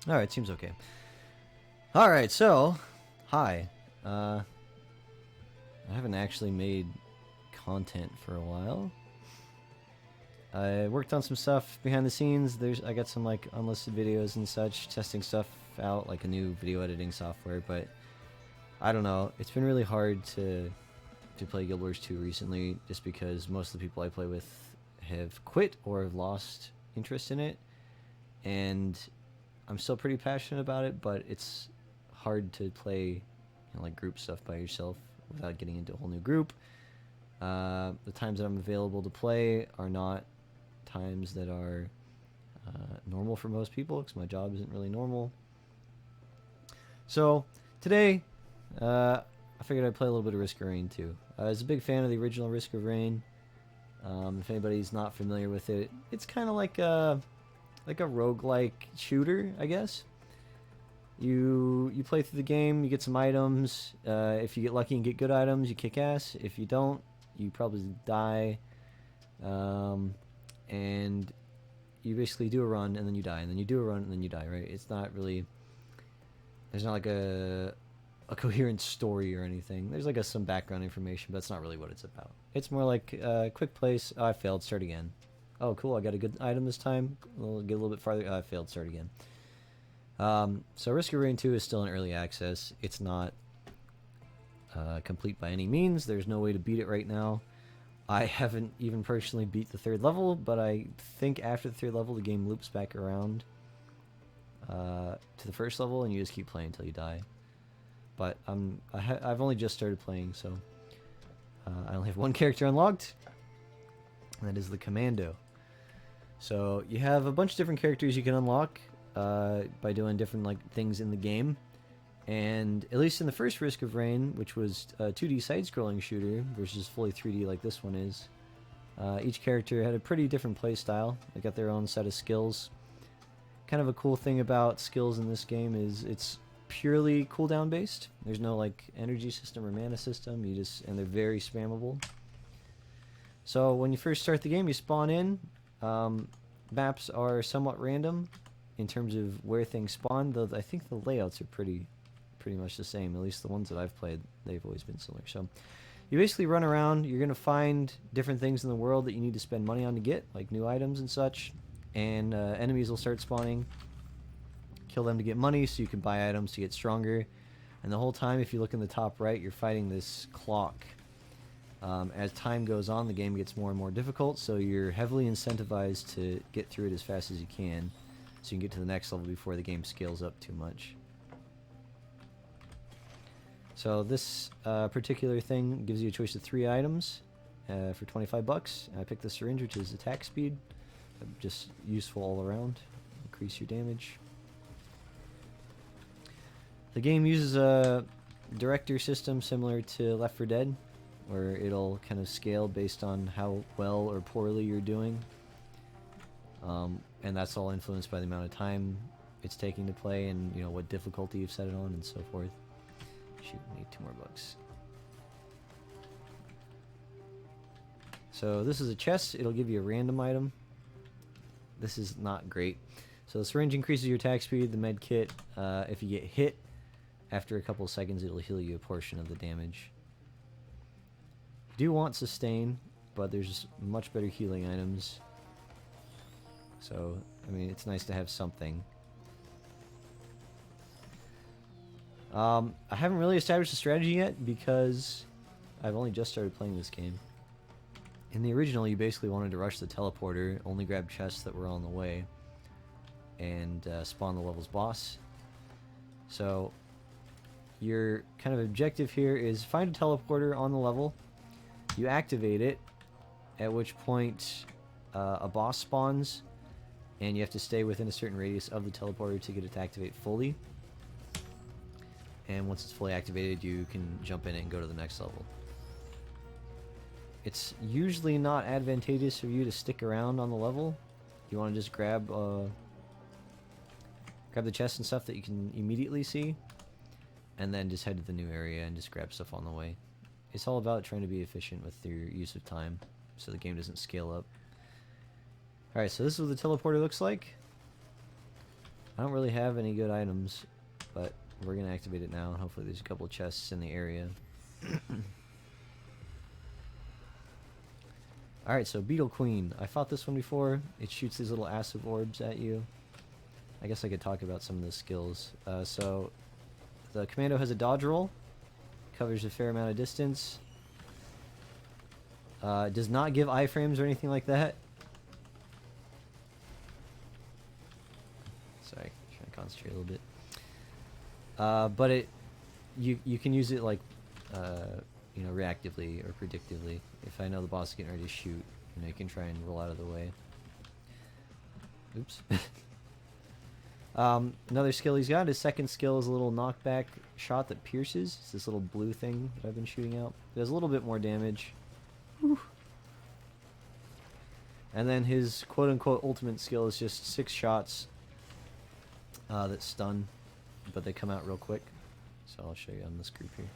Alright, seems okay. Alright, so, hi. I haven't actually made content for a while. I worked on some stuff behind the scenes. I got some like unlisted videos and such, testing stuff out, like a new video editing software, but I don't know. It's been really hard to play Guild Wars 2 recently, just because most of the people I play with have quit or have lost interest in it, and I'm still pretty passionate about it, but it's hard to play, like group stuff by yourself without getting into a whole new group. The times that I'm available to play are not times that are normal for most people, because my job isn't really normal. So today, I figured I'd play a little bit of Risk of Rain too. I was a big fan of the original Risk of Rain. If anybody's not familiar with it, it's kind of like a roguelike shooter, I guess. You play through the game, you get some items. If you get lucky and get good items, you kick ass. If you don't, you probably die. And you basically do a run and then you die, and then you do a run and then you die, right? It's not really... There's not like a coherent story or anything. There's like some background information, but that's not really what it's about. It's more like quick place. Oh, I failed. Start again. Oh, cool. I got a good item this time. We'll get a little bit farther. Oh, I failed. Start again. So Risk of Rain 2 is still in early access. It's not complete by any means. There's no way to beat it right now. I haven't even personally beat the 3rd level, but I think after the 3rd level, the game loops back around to the 1st level, and you just keep playing until you die. But I've only just started playing, so I only have one character unlocked, and that is the Commando. So you have a bunch of different characters you can unlock by doing different things in the game. And at least in the first Risk of Rain, which was a 2D side-scrolling shooter versus fully 3D like this one is, each character had a pretty different play style. They got their own set of skills. Kind of a cool thing about skills in this game is it's purely cooldown based. There's no energy system or mana system. And they're very spammable. So when you first start the game, you spawn in. Maps are somewhat random in terms of where things spawn, though I think the layouts are pretty much the same. At least the ones that I've played, they've always been similar. So you basically run around. You're going to find different things in the world that you need to spend money on to get, like new items and such. And enemies will start spawning. Kill them to get money so you can buy items to get stronger. And the whole time, if you look in the top right, you're fighting this clock. As time goes on, the game gets more and more difficult, so you're heavily incentivized to get through it as fast as you can, so you can get to the next level before the game scales up too much. So this particular thing gives you a choice of 3 items for 25 bucks. I picked the syringe, which is attack speed. Just useful all around. Increase your damage. The game uses a director system similar to Left 4 Dead, where it'll kind of scale based on how well or poorly you're doing. And that's all influenced by the amount of time it's taking to play and what difficulty you've set it on and so forth. Shoot, we need 2 more bucks. So this is a chest. It'll give you a random item. This is not great. So the syringe increases your attack speed. The med kit, if you get hit, after a couple of seconds, it'll heal you a portion of the damage. You do want sustain, but there's much better healing items. So, I mean, it's nice to have something. I haven't really established a strategy yet because I've only just started playing this game. In the original, you basically wanted to rush the teleporter, only grab chests that were on the way, and spawn the level's boss. So your kind of objective here is find a teleporter on the level, you activate it, at which point a boss spawns, and you have to stay within a certain radius of the teleporter to get it to activate fully. And once it's fully activated, you can jump in it and go to the next level. It's usually not advantageous for you to stick around on the level. You want to just grab the chests and stuff that you can immediately see, and then just head to the new area and just grab stuff on the way. It's all about trying to be efficient with your use of time, so the game doesn't scale up. Alright, so this is what the teleporter looks like. I don't really have any good items, but we're going to activate it now, and hopefully there's a couple chests in the area. Alright, so Beetle Queen. I fought this one before. It shoots these little acid orbs at you. I guess I could talk about some of the skills. So, the Commando has a dodge roll. Covers a fair amount of distance. Does not give iframes or anything like that. Sorry, trying to concentrate a little bit. But you can use it like you know, reactively or predictively. If I know the boss is getting ready to shoot, you know, you can try and roll out of the way. Oops. Another skill he's got, his second skill is a little knockback shot that pierces. It's this little blue thing that I've been shooting out. It does a little bit more damage. Whew. And then his quote-unquote ultimate skill is just 6 shots that stun, but they come out real quick. So I'll show you on this group here.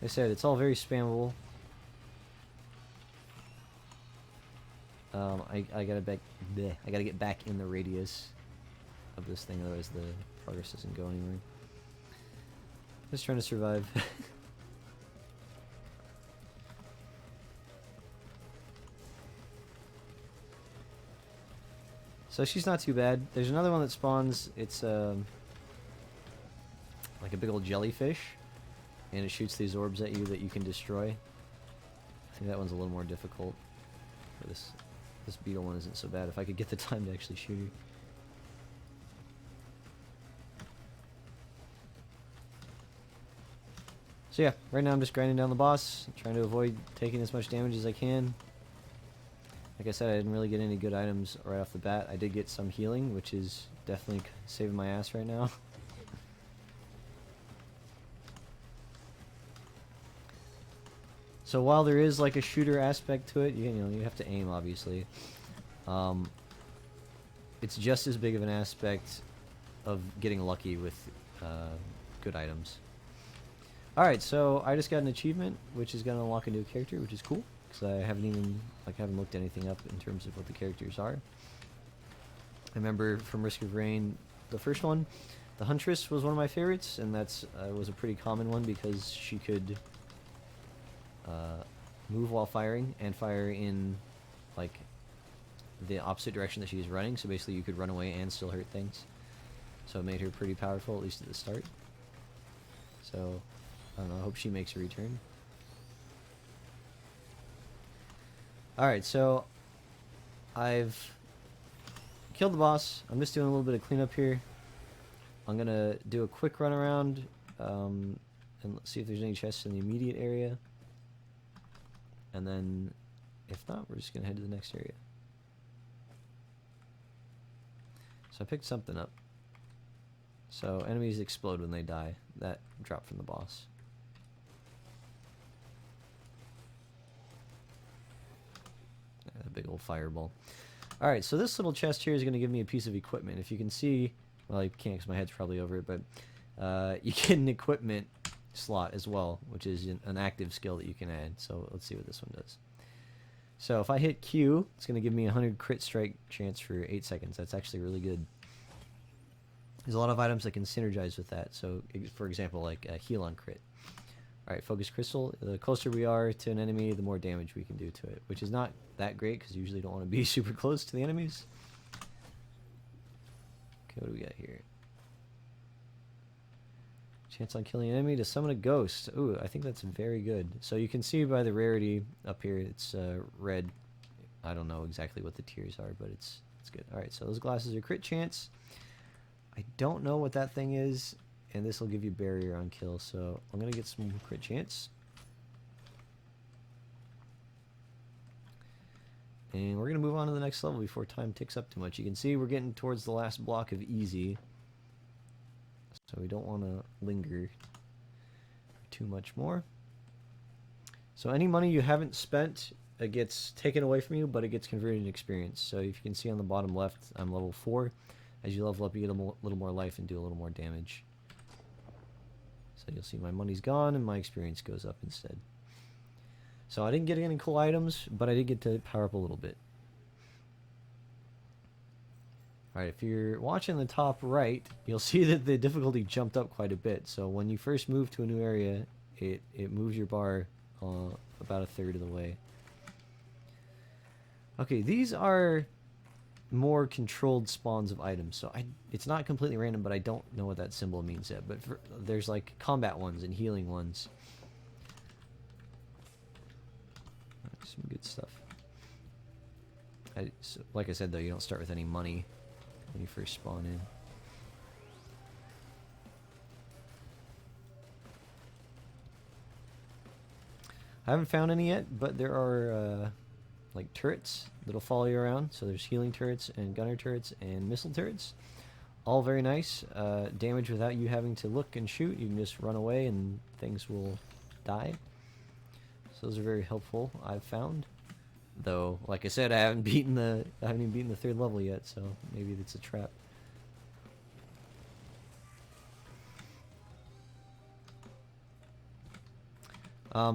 Like I said, it's all very spammable. I gotta get back in the radius of this thing, otherwise the progress doesn't go anywhere. Just trying to survive. So she's not too bad. There's another one that spawns. It's like a big old jellyfish, and it shoots these orbs at you that you can destroy. I think that one's a little more difficult. But this beetle one isn't so bad if I could get the time to actually shoot her. So yeah, right now I'm just grinding down the boss, trying to avoid taking as much damage as I can. Like I said, I didn't really get any good items right off the bat. I did get some healing, which is definitely saving my ass right now. So while there is like a shooter aspect to it, you know, you have to aim obviously. It's just as big of an aspect of getting lucky with good items. Alright, so I just got an achievement, which is going to unlock a new character, which is cool. Because I haven't looked anything up in terms of what the characters are. I remember from Risk of Rain, the first one, the Huntress was one of my favorites, and that's was a pretty common one because she could move while firing and fire in like the opposite direction that she was running. So basically, you could run away and still hurt things. So it made her pretty powerful, at least at the start. So I don't know. I hope she makes a return. Alright, so I've killed the boss. I'm just doing a little bit of cleanup here. I'm going to do a quick run around and see if there's any chests in the immediate area. And then, if not, we're just going to head to the next area. So I picked something up. So enemies explode when they die. That dropped from the boss. A big old fireball. Alright, so this little chest here is going to give me a piece of equipment. If you can see, well, you can't because my head's probably over it, but you get an equipment slot as well, which is an active skill that you can add. So let's see what this one does. So if I hit Q, it's going to give me 100 crit strike chance for 8 seconds. That's actually really good. There's a lot of items that can synergize with that. So, for example, like a heal on crit. Alright, Focus Crystal. The closer we are to an enemy, the more damage we can do to it, which is not that great because you usually don't want to be super close to the enemies. Okay, what do we got here? Chance on killing an enemy to summon a ghost. Ooh, I think that's very good. So you can see by the rarity up here, it's red. I don't know exactly what the tiers are, but it's good. Alright, so those glasses are crit chance. I don't know what that thing is. And this will give you barrier on kill, so I'm going to get some crit chance. And we're going to move on to the next level before time ticks up too much. You can see we're getting towards the last block of easy. So we don't want to linger too much more. So any money you haven't spent, it gets taken away from you, but it gets converted into experience. So if you can see on the bottom left, I'm level 4. As you level up, you get a little more life and do a little more damage. So you'll see my money's gone and my experience goes up instead. So I didn't get any cool items, but I did get to power up a little bit. Alright, if you're watching the top right, you'll see that the difficulty jumped up quite a bit. So when you first move to a new area, it moves your bar about a third of the way. Okay, these are more controlled spawns of items, so it's not completely random, but I don't know what that symbol means yet. But there's like combat ones and healing ones. Some good stuff. So, like I said, though, you don't start with any money when you first spawn in. I haven't found any yet, but there are like turrets that'll follow you around. So there's healing turrets and gunner turrets and missile turrets. All very nice. Damage without you having to look and shoot. You can just run away and things will die. So those are very helpful, I've found. Though, like I said, I haven't even beaten the third level yet, so maybe it's a trap.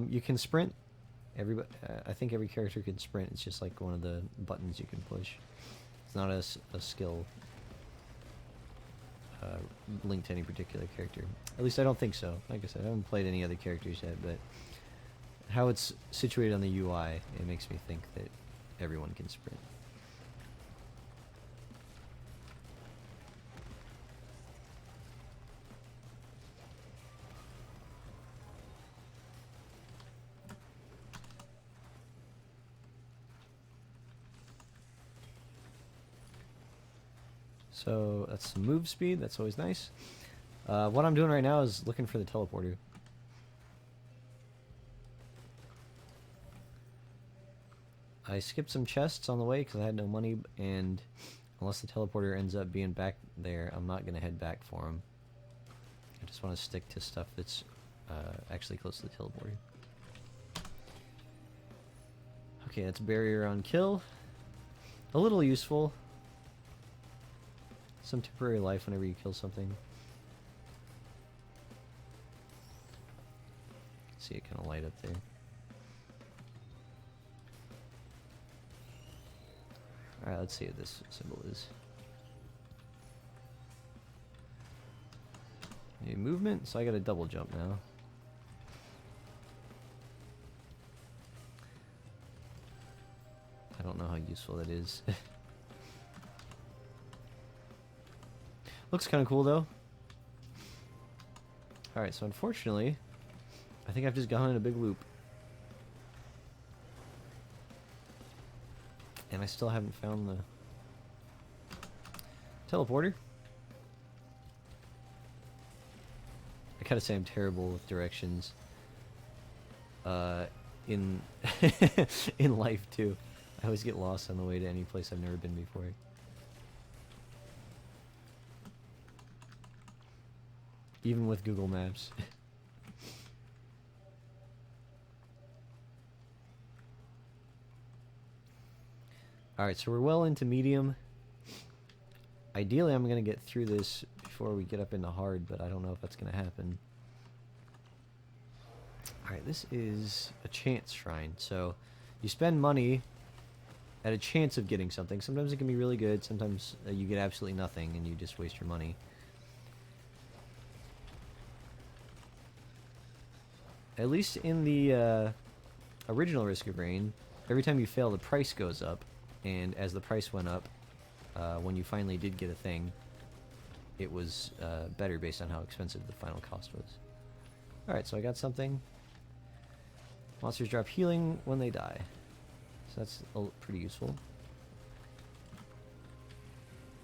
You can sprint. I think every character can sprint. It's just like one of the buttons you can push. It's not a skill linked to any particular character. At least I don't think so. Like I said, I haven't played any other characters yet, but how it's situated on the UI, it makes me think that everyone can sprint. So that's some move speed. That's always nice. What I'm doing right now is looking for the teleporter. I skipped some chests on the way because I had no money, and unless the teleporter ends up being back there, I'm not going to head back for him. I just want to stick to stuff that's actually close to the teleporter. Okay, that's barrier on kill. A little useful. Some temporary life whenever you kill something. See it kind of light up there. Alright, let's see what this symbol is. New movement, so I got a double jump now. I don't know how useful that is. Looks kind of cool though. Alright, so unfortunately, I think I've just gone in a big loop. And I still haven't found the teleporter. I gotta say I'm terrible with directions. In in life too. I always get lost on the way to any place I've never been before. Even with Google Maps. Alright, so we're well into medium. Ideally, I'm going to get through this before we get up into hard, but I don't know if that's going to happen. Alright, this is a chance shrine. So, you spend money at a chance of getting something. Sometimes it can be really good, sometimes you get absolutely nothing and you just waste your money. At least in the original Risk of Rain, every time you fail, the price goes up. And as the price went up, when you finally did get a thing, it was better based on how expensive the final cost was. Alright, so I got something. Monsters drop healing when they die. So that's pretty useful.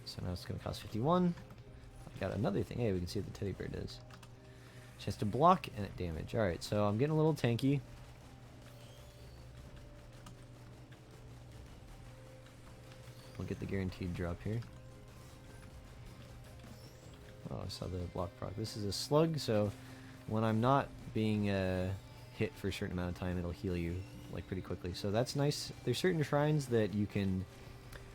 So now it's going to cost 51. I got another thing. Hey, we can see what the teddy bear does. Chance to block and it damage. Alright, so I'm getting a little tanky. We'll get the guaranteed drop here. Oh, I saw the block proc. This is a slug, so when I'm not being hit for a certain amount of time, it'll heal you like pretty quickly. So that's nice. There's certain shrines that you can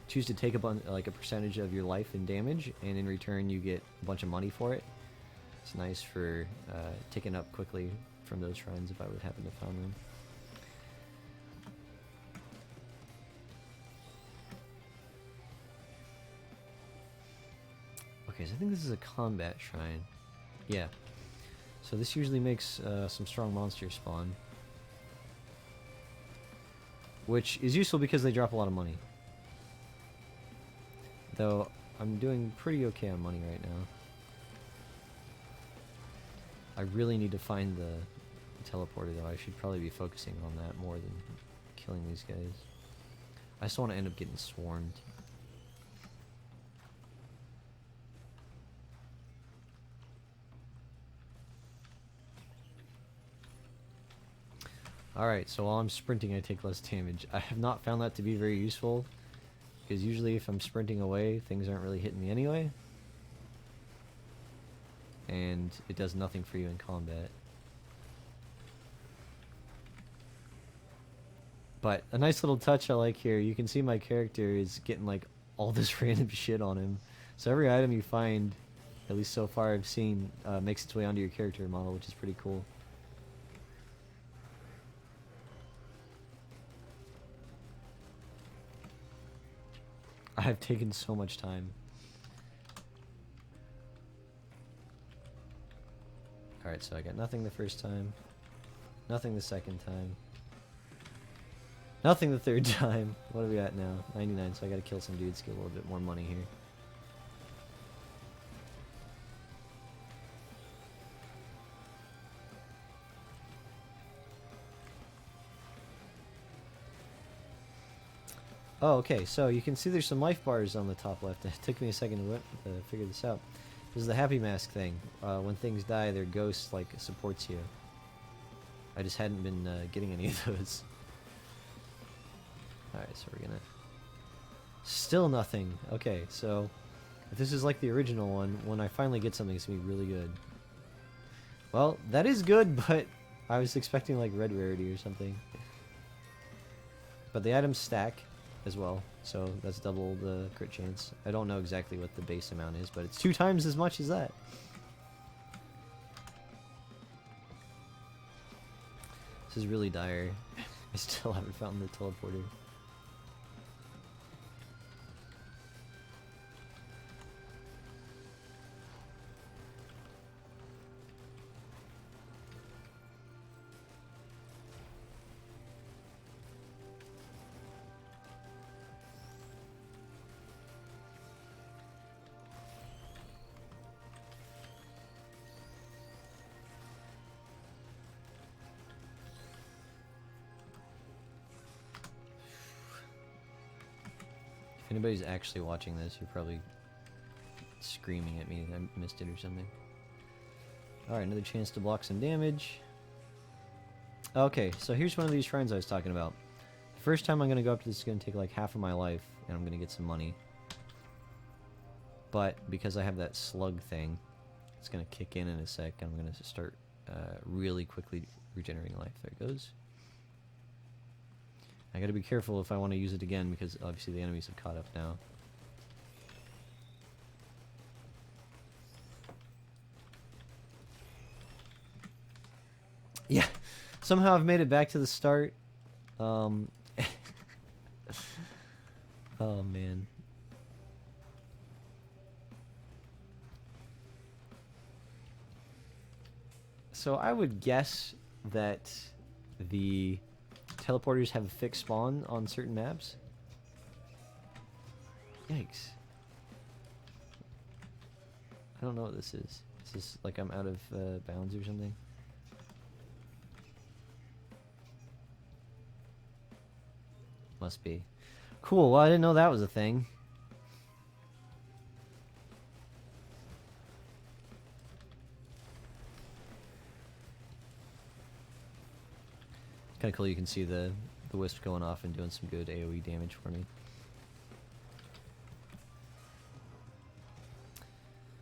choose to take like a percentage of your life in damage, and in return you get a bunch of money for it. It's nice for ticking up quickly from those shrines if I would happen to find them. Okay, so I think this is a combat shrine. Yeah. So this usually makes some strong monsters spawn. Which is useful because they drop a lot of money. Though, I'm doing pretty okay on money right now. I really need to find the teleporter though. I should probably be focusing on that more than killing these guys. I just want to end up getting swarmed. Alright, so while I'm sprinting I take less damage. I have not found that to be very useful, because usually if I'm sprinting away, things aren't really hitting me anyway. And it does nothing for you in combat. But a nice little touch I like here, you can see my character is getting like all this random shit on him. So every item you find, at least so far I've seen, makes its way onto your character model, which is pretty cool. I have taken so much time. Alright, so I got nothing the first time, nothing the second time, nothing the third time. What are we at now? 99, so I gotta kill some dudes to get a little bit more money here. Oh, okay, so you can see there's some life bars on the top left. It took me a second to figure this out. This is the happy mask thing. When things die, their ghost, like, supports you. I just hadn't been getting any of those. Alright, so we're gonna... Still nothing. Okay, so... If this is like the original one, when I finally get something, it's gonna be really good. Well, that is good, but I was expecting, like, red rarity or something. But the items stack as well, so that's double the crit chance. I don't know exactly what the base amount is, but it's 2 times as much as that. This is really dire. I still haven't found the teleporter. If anybody's actually watching this, you're probably screaming at me that I missed it or something. Alright, another chance to block some damage. Okay, so here's one of these shrines I was talking about. The first time I'm going to go up to this is going to take like half of my life, and I'm going to get some money. But because I have that slug thing, it's going to kick in a sec, and I'm going to start really quickly regenerating life. There it goes. I gotta be careful if I want to use it again, because obviously the enemies have caught up now. Yeah, somehow I've made it back to the start. Oh man. So I would guess that the teleporters have a fixed spawn on certain maps. Yikes. I don't know what this is. Is this like I'm out of bounds or something? Must be. Cool, well I didn't know that was a thing. Kind of cool, you can see the wisp going off and doing some good AoE damage for me.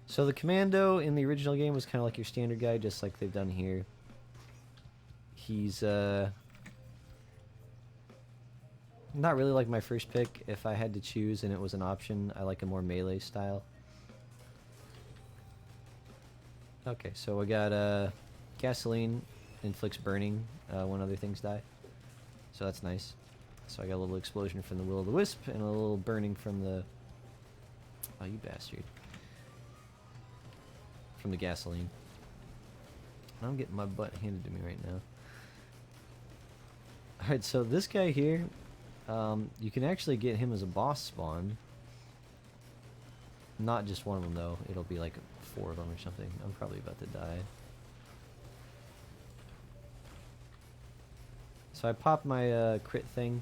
So the commando in the original game was kind of like your standard guy, just like they've done here. He's not really like my first pick. If I had to choose and it was an option, I like a more melee style. Okay, so we got gasoline inflicts burning when other things die. So that's nice. So I got a little explosion from the Will-O-the-Wisp and a little burning from the... Oh, you bastard. from the gasoline. I'm getting my butt handed to me right now. Alright, so this guy here, you can actually get him as a boss spawn. Not just one of them though, it'll be like 4 of them or something. I'm probably about to die. So I popped my crit thing.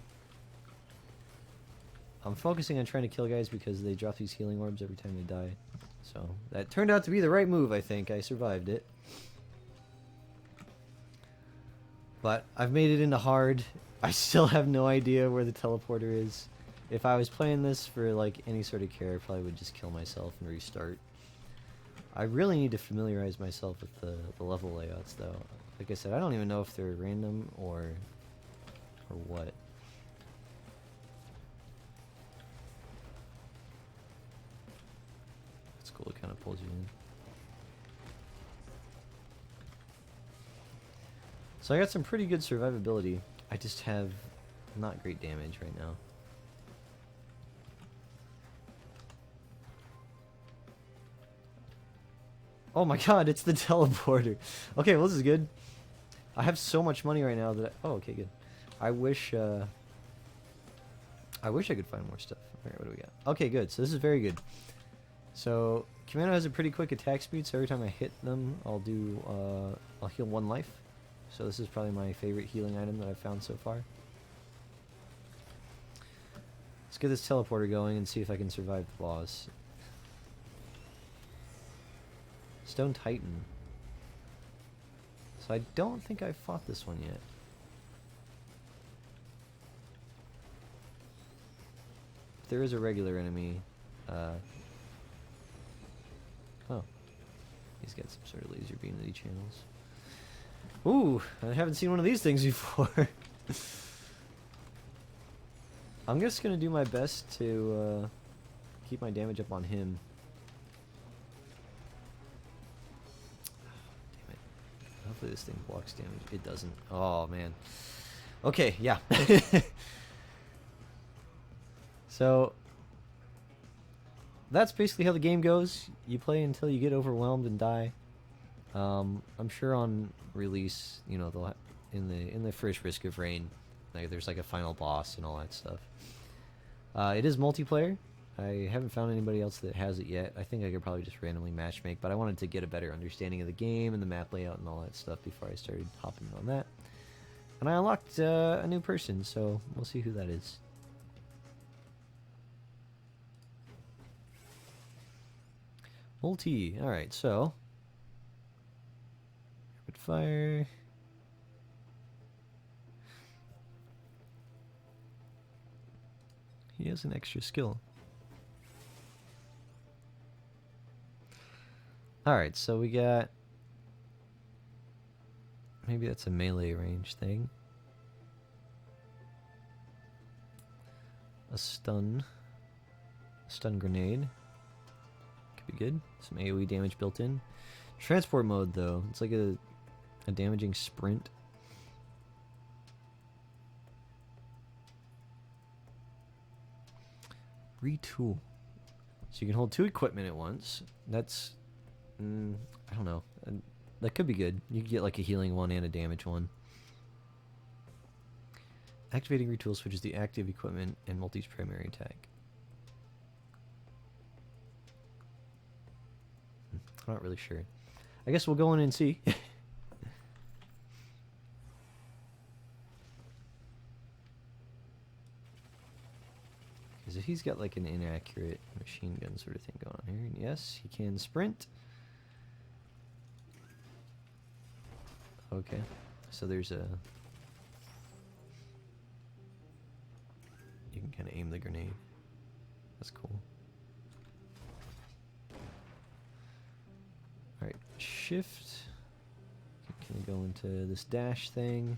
I'm focusing on trying to kill guys because they drop these healing orbs every time they die. So that turned out to be the right move, I think. I survived it. But I've made it into hard. I still have no idea where the teleporter is. If I was playing this for like any sort of care, I probably would just kill myself and restart. I really need to familiarize myself with the level layouts though. Like I said, I don't even know if they're random or what. It's cool, it kind of pulls you in. So I got some pretty good survivability. I just have not great damage right now. Oh my god, it's the teleporter. Okay, well this is good. I have so much money right now that oh, okay, good. I wish I could find more stuff. Alright, what do we got? Okay, good. So this is very good. So Commando has a pretty quick attack speed, so every time I hit them, I'll heal 1 life. So this is probably my favorite healing item that I've found so far. Let's get this teleporter going and see if I can survive the boss. Stone Titan. So I don't think I've fought this one yet. There is a regular enemy. Oh. He's got some sort of laser beam that he channels. Ooh, I haven't seen one of these things before. I'm just gonna do my best to keep my damage up on him. Damn it. Hopefully this thing blocks damage. It doesn't. Oh, man. Okay, yeah. So, that's basically how the game goes. You play until you get overwhelmed and die. I'm sure on release, you know, they'll in the first Risk of Rain, like, there's like a final boss and all that stuff. It is multiplayer. I haven't found anybody else that has it yet. I think I could probably just randomly matchmake, but I wanted to get a better understanding of the game and the map layout and all that stuff before I started hopping on that. And I unlocked a new person, so we'll see who that is. Multi. Alright, so rapid fire. He has an extra skill. Alright, so we got... Maybe that's a melee range thing. A stun. Stun grenade. Could be good. Some AoE damage built in. Transport mode, though. It's like a damaging sprint. Retool. So you can hold 2 equipment at once. That's... I don't know. That could be good. You could get like a healing one and a damage one. Activating retool switches the active equipment and multi's primary attack. I'm not really sure. I guess we'll go in and see. Because if he's got like an inaccurate machine gun sort of thing going on here, yes, he can sprint. Okay, so there's a... You can kind of aim the grenade. That's cool. Alright, shift. Can we go into this dash thing?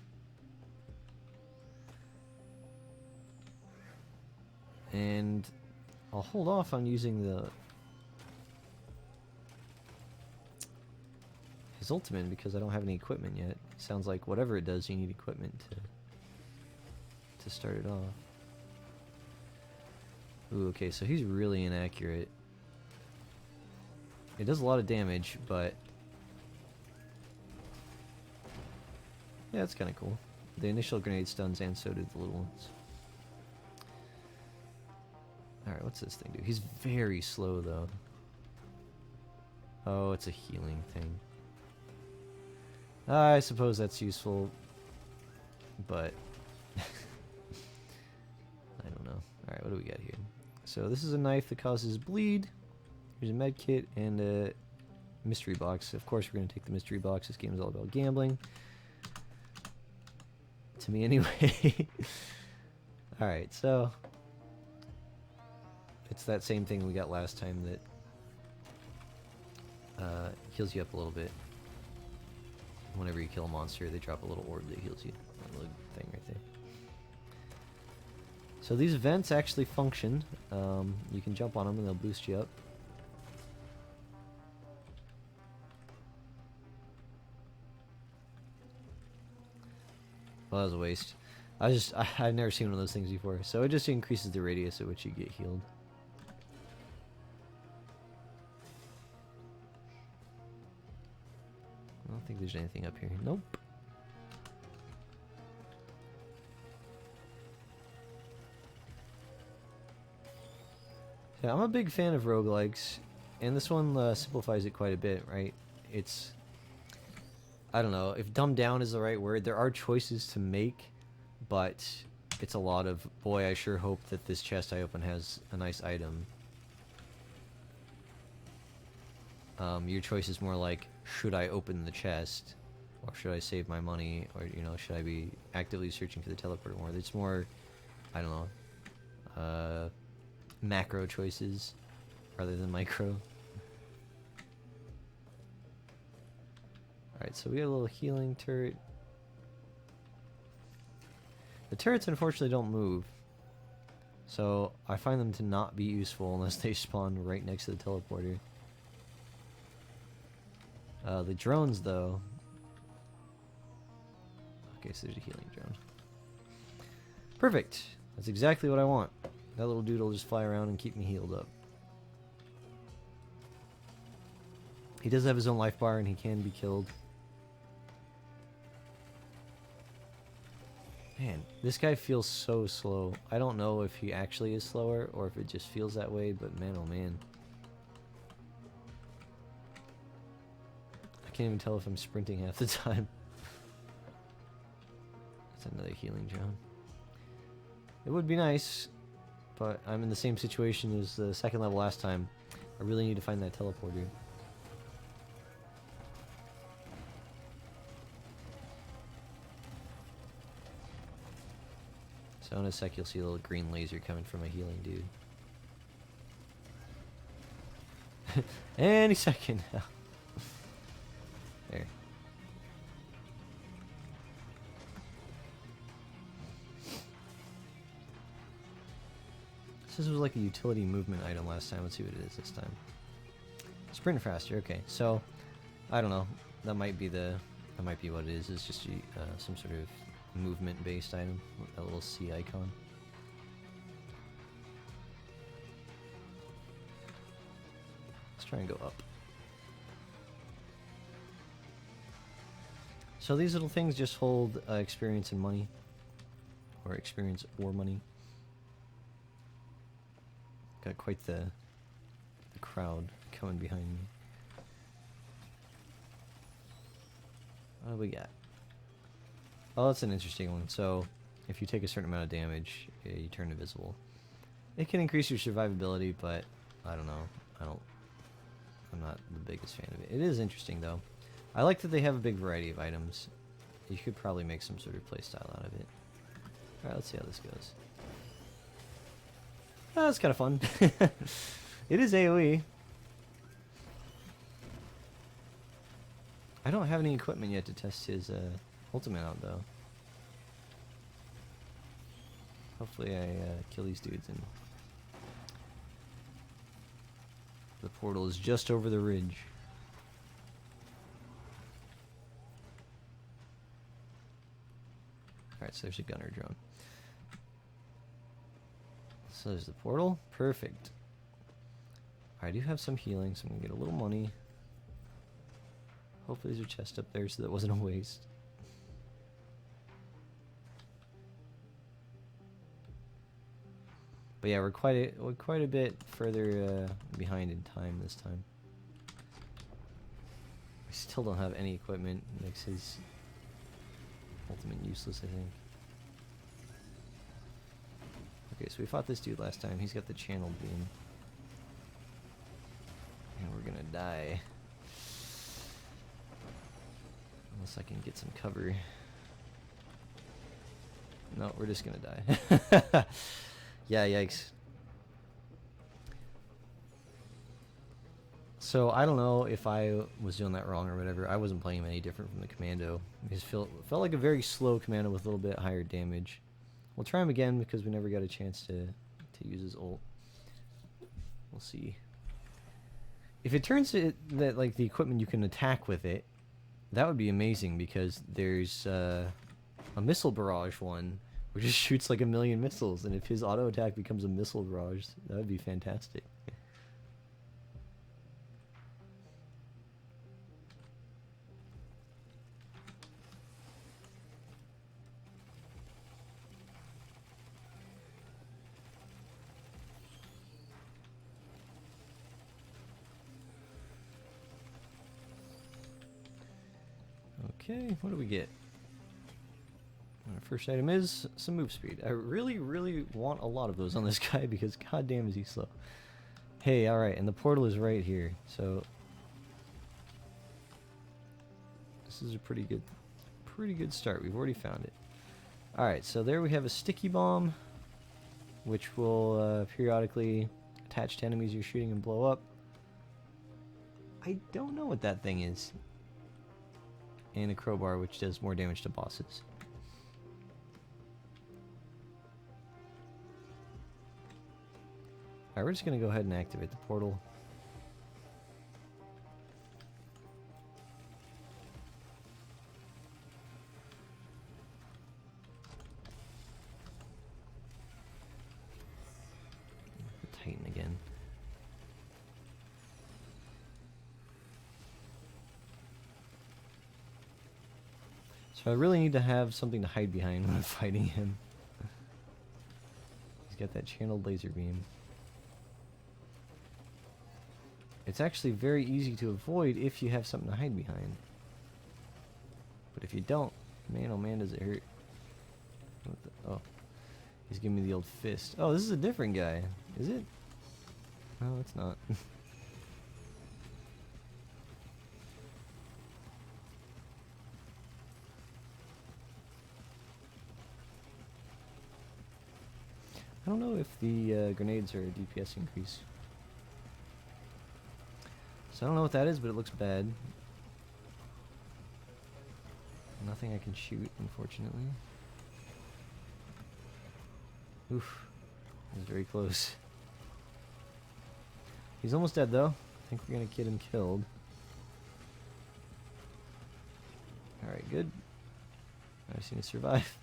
And I'll hold off on using his ultimate because I don't have any equipment yet. Sounds like whatever it does, you need equipment to start it off. Ooh, okay, so he's really inaccurate. It does a lot of damage, but yeah, it's kind of cool. The initial grenade stuns, and so did the little ones. Alright, what's this thing do? He's very slow, though. Oh, it's a healing thing. I suppose that's useful, but I don't know. Alright, what do we got here? So this is a knife that causes bleed. Here's a med kit and a mystery box. Of course, we're going to take the mystery box. This game is all about gambling. To me, anyway. Alright, so it's that same thing we got last time that heals you up a little bit. Whenever you kill a monster, they drop a little orb that heals you. That little thing right there. So these vents actually function. You can jump on them and they'll boost you up. Well, that was a waste. I've never seen one of those things before. So it just increases the radius at which you get healed. I don't think there's anything up here. Nope. Yeah, I'm a big fan of roguelikes, and this one simplifies it quite a bit, right? It's, I don't know, if dumbed down is the right word, there are choices to make, but it's a lot of, boy, I sure hope that this chest I open has a nice item. Your choice is more like, should I open the chest, or should I save my money, or, you know, should I be actively searching for the teleporter more? It's more, I don't know, macro choices rather than micro. Alright, so we got a little healing turret. The turrets unfortunately don't move, so I find them to not be useful unless they spawn right next to the teleporter. The drones, though. Okay, so there's a healing drone. Perfect. That's exactly what I want. That little dude will just fly around and keep me healed up. He does have his own life bar and he can be killed. Man, this guy feels so slow. I don't know if he actually is slower or if it just feels that way, but man, oh man. I can't even tell if I'm sprinting half the time. That's another healing drone. It would be nice, but I'm in the same situation as the second level last time. I really need to find that teleporter. So in a sec you'll see a little green laser coming from a healing dude. Any second now. There. This was like a utility movement item last time. Let's see what it is this time. Sprint faster. Okay, so I don't know. That might be what it is. It's just some sort of movement-based item. That little C icon. Let's try and go up. So these little things just hold experience and money, or experience or money. Got quite the crowd coming behind me. What do we got? Oh, that's an interesting one. So, if you take a certain amount of damage, you turn invisible. It can increase your survivability, but I don't know. I'm not the biggest fan of it. It is interesting though. I like that they have a big variety of items. You could probably make some sort of playstyle out of it. Alright, let's see how this goes. Oh, that's kind of fun. It is AoE. I don't have any equipment yet to test his ultimate out, though. Hopefully I kill these dudes and... The portal is just over the ridge. Alright, so there's a gunner drone. So there's the portal. Perfect. I do have some healing, so I'm gonna get a little money. Hopefully there's a chest up there, so that wasn't a waste. But yeah, we're quite a bit further behind in time this time. I still don't have any equipment. Makes his ultimate useless, I think. Okay, so we fought this dude last time. He's got the channel beam. And we're gonna die. Unless I can get some cover. No, we're just gonna die. Yeah, yikes. So I don't know if I was doing that wrong or whatever. I wasn't playing him any different from the commando. He felt like a very slow commando with a little bit higher damage. We'll try him again because we never got a chance to use his ult. We'll see. If it turns to that like the equipment you can attack with it, that would be amazing because there's a missile barrage one which just shoots like 1,000,000 missiles, and if his auto attack becomes a missile barrage, that would be fantastic. Okay, what do we get? Our first item is some move speed. I really, really want a lot of those on this guy because goddamn is he slow. Hey, alright, and the portal is right here, so this is a pretty good start. We've already found it. Alright, so there we have a sticky bomb, which will periodically attach to enemies you're shooting and blow up. I don't know what that thing is. And a crowbar, which does more damage to bosses. Alright, we're just going to go ahead and activate the portal. The Titan again. So I really need to have something to hide behind when I'm fighting him. He's got that channeled laser beam. It's actually very easy to avoid if you have something to hide behind. But if you don't, man oh man does it hurt. What the, oh, he's giving me the old fist. Oh, this is a different guy. Is it? No, it's not. I don't know if the grenades are a DPS increase. So I don't know what that is, but it looks bad. Nothing I can shoot, unfortunately. Oof. That was very close. He's almost dead, though. I think we're going to get him killed. Alright, good. I just need to survive.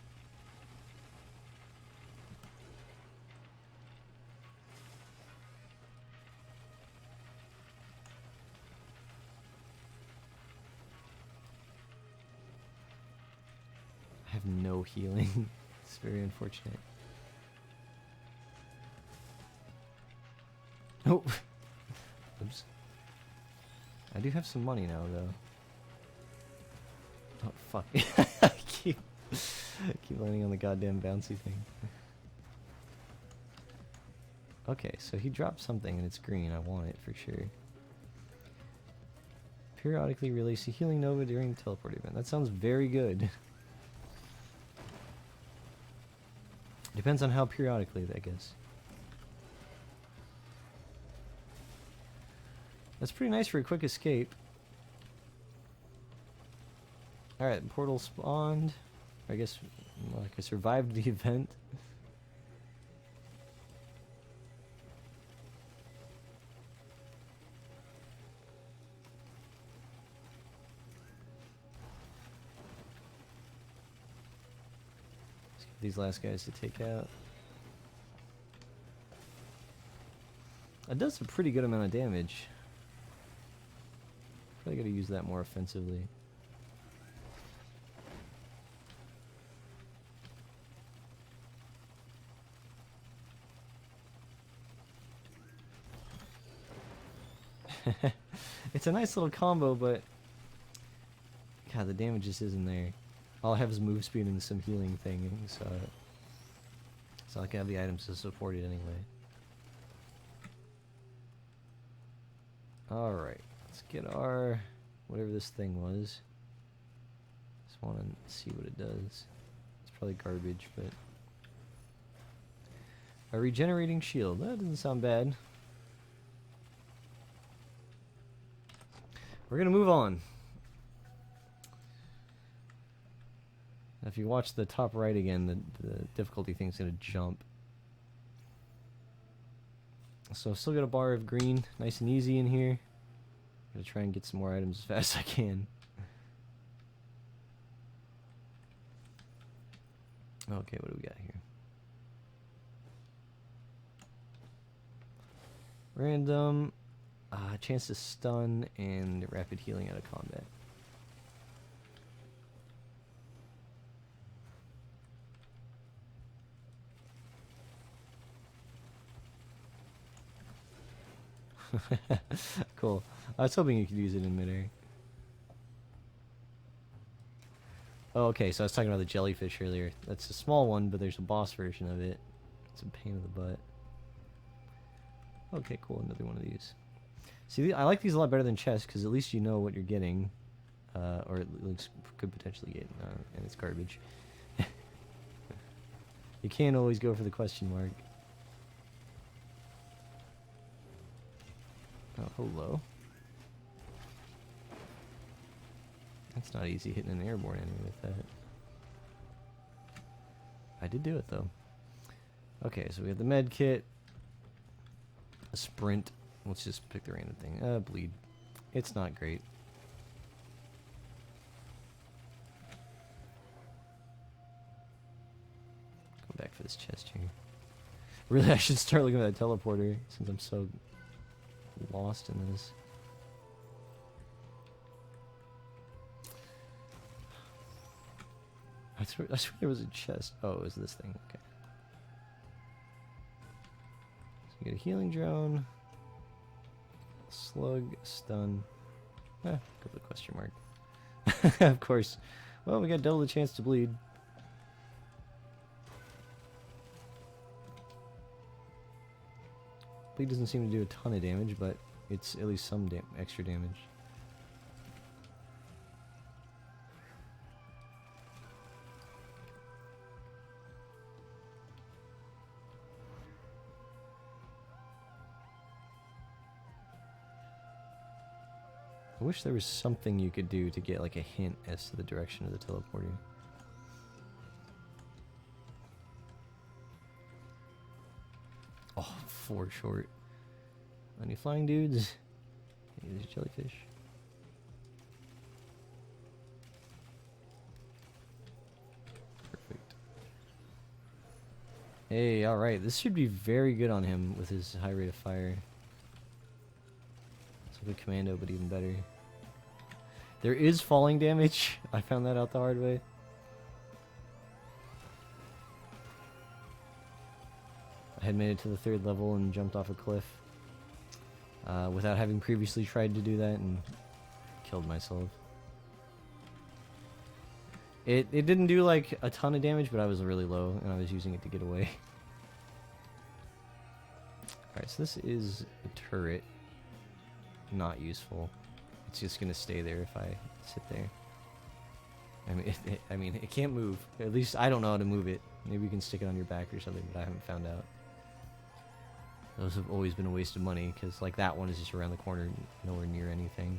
I have no healing. It's very unfortunate. Oh! Oops. I do have some money now, though. Oh, fuck. I keep landing on the goddamn bouncy thing. Okay, so he dropped something and it's green. I want it for sure. Periodically release a healing nova during the teleport event. That sounds very good. Depends on how periodically, I guess. That's pretty nice for a quick escape. Alright, portal spawned. I guess, like, I survived the event. Let's get these last guys to take out. It does a pretty good amount of damage. Probably gotta use that more offensively. It's a nice little combo, but God, the damage just isn't there. All I have is move speed and some healing things, so it's not like I have the items to support it anyway. Alright, let's get our whatever this thing was. Just want to see what it does. It's probably garbage, but a regenerating shield. That doesn't sound bad. We're gonna move on. If you watch the top right again, the difficulty thing's gonna jump. So still got a bar of green, nice and easy in here. I'm gonna try and get some more items as fast as I can. Okay, what do we got here? Random, chance to stun and rapid healing out of combat. Cool. I was hoping you could use it in midair. Oh, okay, so I was talking about the jellyfish earlier. That's a small one, but there's a boss version of it. It's a pain in the butt. Okay, cool, another one of these. See, I like these a lot better than chests, because at least you know what you're getting. Or it looks, could potentially get, and it's garbage. You can't always go for the question mark. Oh, hello. That's not easy hitting an airborne enemy with that. I did do it though. Okay, so we have the med kit. A sprint. Let's just pick the random thing. Bleed. It's not great. Go back for this chest here. Really, I should start looking at that teleporter since I'm so lost in this. I swear there was a chest. Oh, it was this thing. Okay. So you get a healing drone, slug, stun. Go for the question mark. Of course. Well, we got double the chance to bleed. Bleed doesn't seem to do a ton of damage, but it's at least some extra damage. I wish there was something you could do to get like a hint as to the direction of the teleporter. Oh, 4 short. Any flying dudes? Hey, there's a jellyfish. Perfect. Hey, alright. This should be very good on him with his high rate of fire. It's like a commando, but even better. There is falling damage. I found that out the hard way. I had made it to the 3rd level and jumped off a cliff without having previously tried to do that and killed myself. It didn't do like a ton of damage, but I was really low and I was using it to get away. Alright, so this is a turret. Not useful. It's just gonna stay there if I sit there. I mean, it can't move. At least I don't know how to move it. Maybe you can stick it on your back or something, but I haven't found out. Those have always been a waste of money, because like that one is just around the corner, nowhere near anything.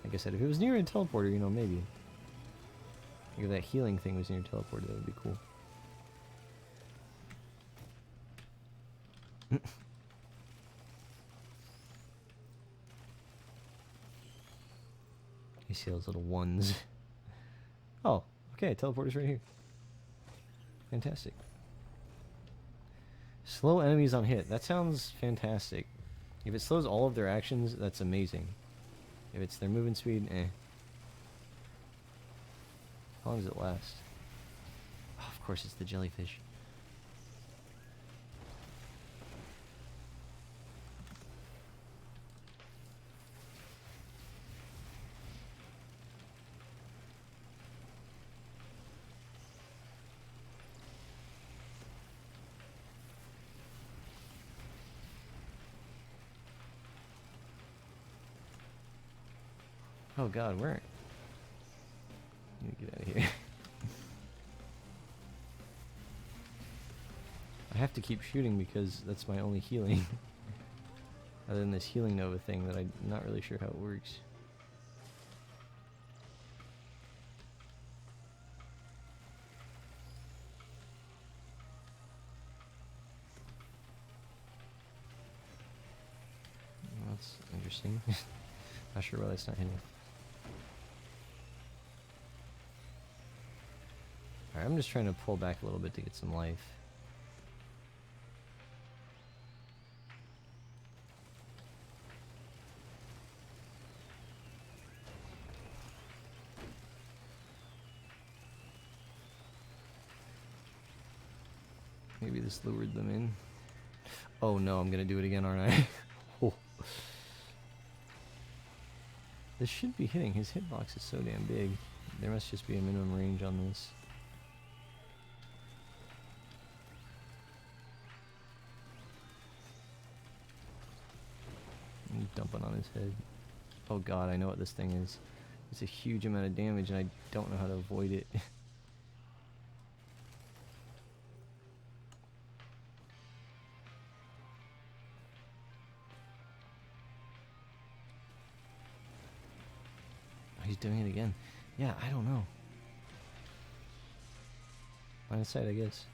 Like I said, if it was near a teleporter, you know, maybe. Like if that healing thing was near a teleporter, that would be cool. You see those little ones. Oh, okay, teleporter's right here. Fantastic. Slow enemies on hit. That sounds fantastic. If it slows all of their actions, that's amazing. If it's their movement speed, eh. How long does it last? Oh, of course it's the jellyfish. Oh god, where? I need to get out of here. I have to keep shooting because that's my only healing. Other than this healing Nova thing that I'm not really sure how it works. Well, that's interesting. Not sure why that's not hitting. Alright, I'm just trying to pull back a little bit to get some life. Maybe this lured them in. Oh no, I'm gonna do it again, aren't I? Oh. This should be hitting. His hitbox is so damn big. There must just be a minimum range on this. I'm dumping on his head. Oh god, I know what this thing is. It's a huge amount of damage and I don't know how to avoid it. He's doing it again. Yeah, I don't know. Line of sight, I guess.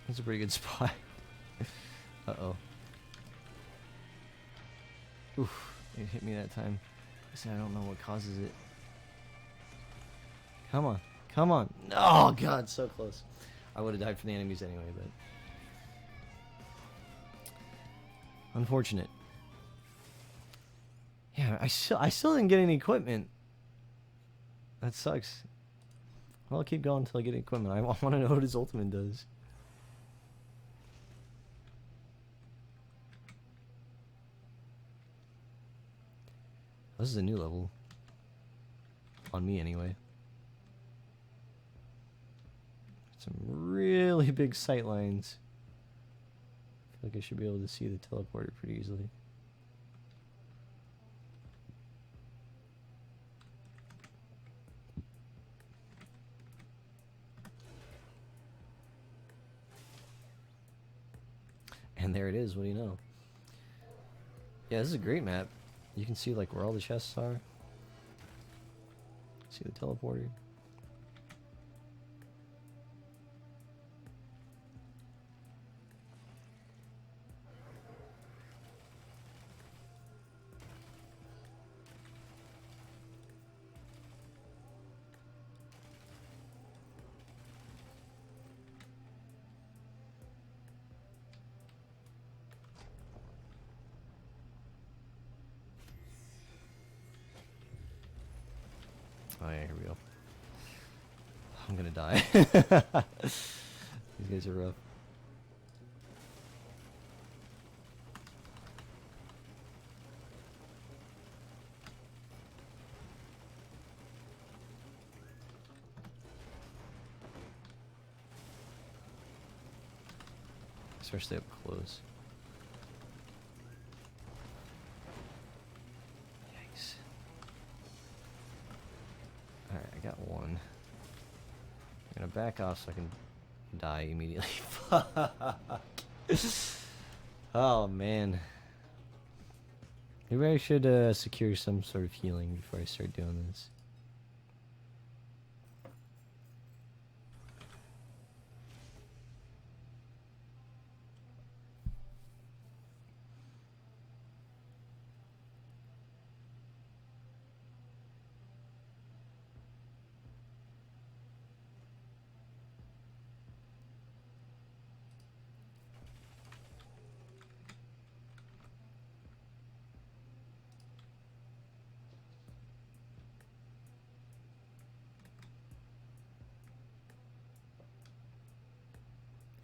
That's a pretty good spot. Uh-oh. Oof, it hit me that time. I said I don't know what causes it. Come on. Come on. Oh, God, so close. I would have died from the enemies anyway, but... unfortunate. Yeah, I still didn't get any equipment. That sucks. Well, I'll keep going until I get equipment. I want to know what his ultimate does. This is a new level. On me, anyway. Some really big sight lines. I feel like I should be able to see the teleporter pretty easily. And there it is, what do you know? Yeah, this is a great map. You can see like where all the chests are. See the teleporter. Oh yeah, here we go. I'm gonna die. These guys are rough. Especially up close. Yikes. Alright, I got one. I'm gonna back off so I can die immediately. Fuck. Oh man. Maybe I should secure some sort of healing before I start doing this.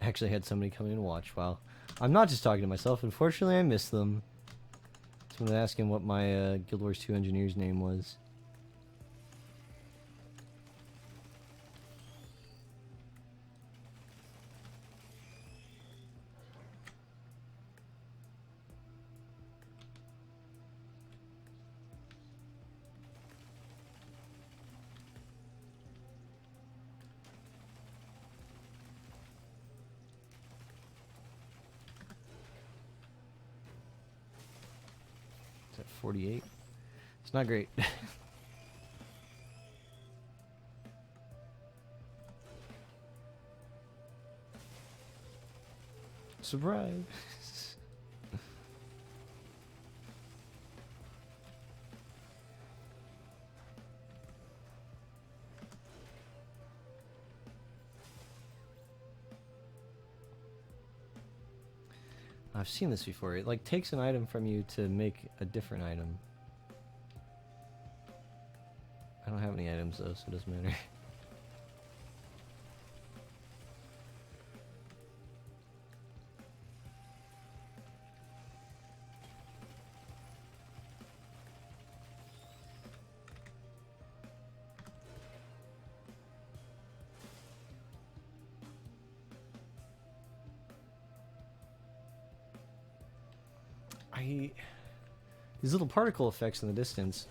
actually had somebody come in and watch. Wow. I'm not just talking to myself. Unfortunately, I missed them. So I'm going to ask him what my Guild Wars 2 engineer's name was. Is that 48? It's not great. Surprise! I've seen this before. It like takes an item from you to make a different item. I don't have any items though, so it doesn't matter. These little particle effects in the distance.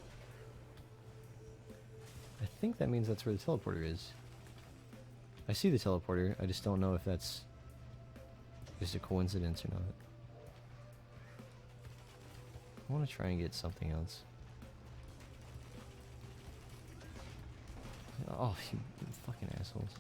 I think that means that's where the teleporter is. I see the teleporter, I just don't know if that's just a coincidence or not. I want to try and get something else. Oh, you fucking assholes.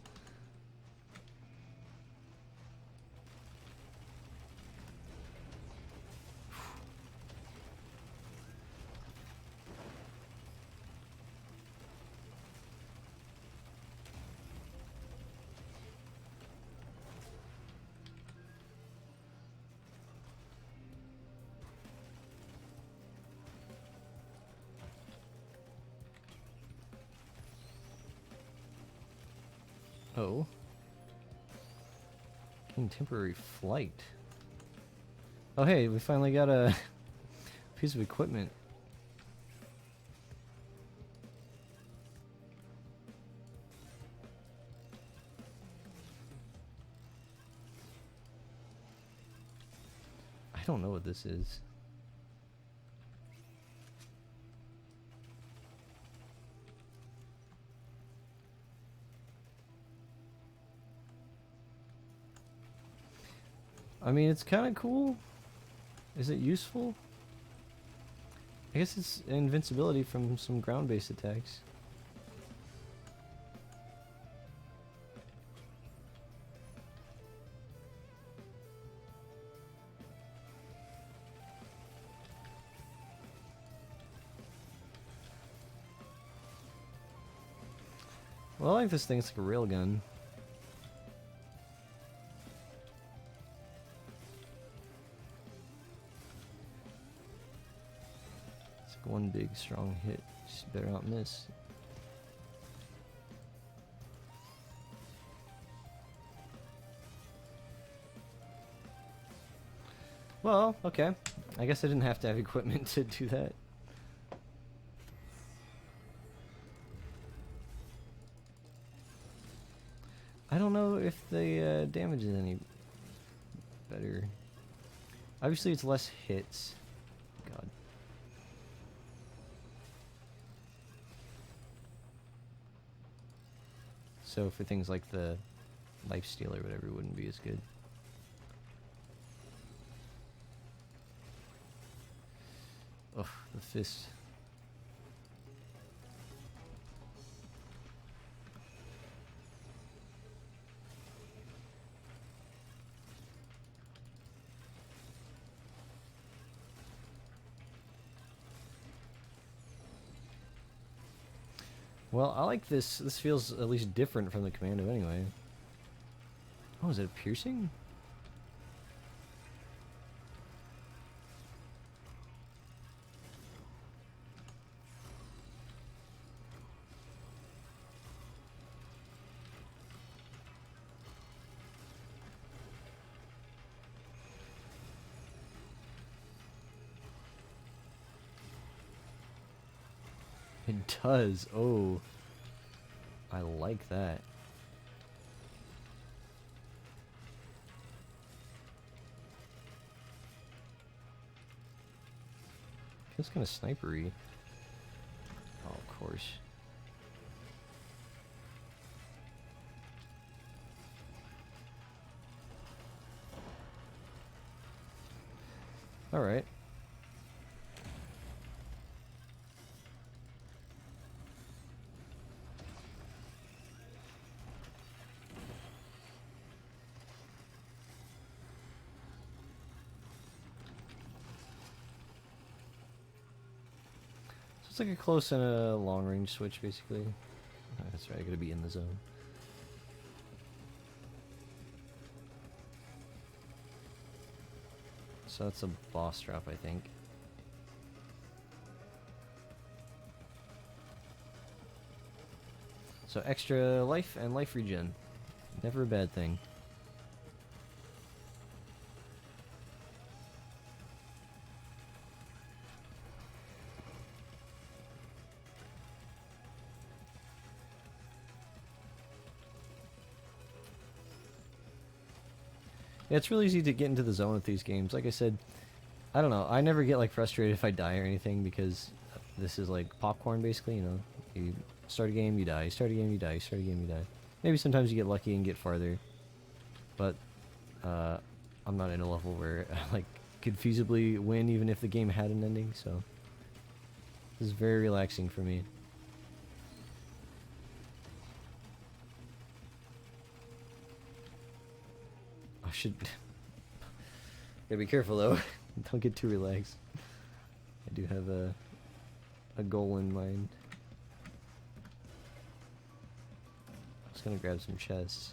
Oh. Gain temporary flight. Oh hey, we finally got a piece of equipment. I don't know what this is. I mean, it's kind of cool. Is it useful? I guess it's invincibility from some ground-based attacks. Well, I like this thing. It's like a railgun. One big strong hit, just better not miss. Well, okay. I guess I didn't have to have equipment to do that. I don't know if the damage is any better. Obviously it's less hits. God. So for things like the lifesteal or whatever, it wouldn't be as good. Ugh, the fist. Well, I like this. This feels at least different from the Commando anyway. Oh, is it a piercing? It does. Oh. I like that. Feels kind of snipery. Oh, of course. Alright. So it's like a close and a long range switch, basically. Oh, that's right, I gotta be in the zone. So that's a boss drop, I think. So extra life and life regen. Never a bad thing. Yeah, it's really easy to get into the zone with these games. Like I said, I don't know. I never get like frustrated if I die or anything because this is like popcorn, basically. You know, you start a game, you die. You start a game, you die. You start a game, you die. Maybe sometimes you get lucky and get farther, but I'm not in a level where I like could feasibly win even if the game had an ending. So this is very relaxing for me. I should. Gotta be careful though. Don't get too relaxed. I do have a goal in mind. I was gonna grab some chests.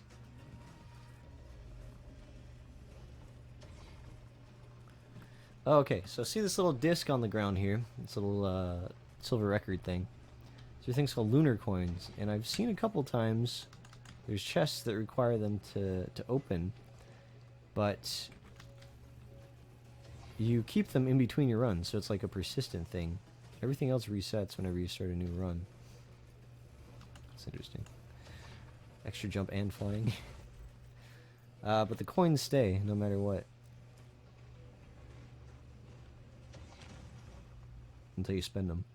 Oh, okay, so see this little disc on the ground here? This little silver record thing. These are things called lunar coins, and I've seen a couple times there's chests that require them to open, but you keep them in between your runs, so it's like a persistent thing. Everything else resets whenever you start a new run. That's interesting. Extra jump and flying. But the coins stay no matter what. Until you spend them.